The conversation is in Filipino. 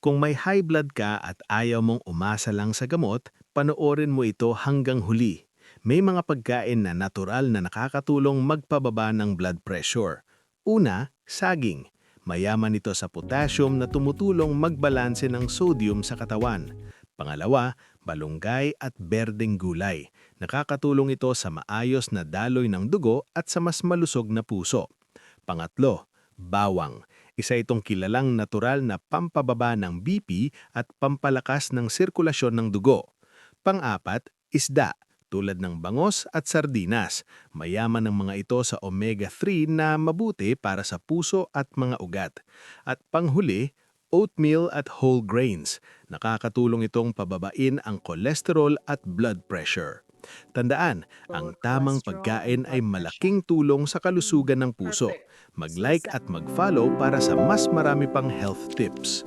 Kung may high blood ka at ayaw mong umasa lang sa gamot, panoorin mo ito hanggang huli. May mga pagkain na natural na nakakatulong magpababa ng blood pressure. Una, saging. Mayaman ito sa potassium na tumutulong magbalanse ng sodium sa katawan. Pangalawa, balunggay at berdeng gulay. Nakakatulong ito sa maayos na daloy ng dugo at sa mas malusog na puso. Pangatlo, bawang. Isa itong kilalang natural na pampababa ng BP at pampalakas ng sirkulasyon ng dugo. Pang-apat, isda, tulad ng bangos at sardinas. Mayaman ng mga ito sa omega-3 na mabuti para sa puso at mga ugat. At panghuli, oatmeal at whole grains. Nakakatulong itong pababain ang kolesterol at blood pressure. Tandaan, ang Both tamang cholesterol and pagkain ay blood pressure. malaking tulong sa kalusugan ng puso. Perfect. So Mag-like at mag-follow para sa mas marami pang health tips.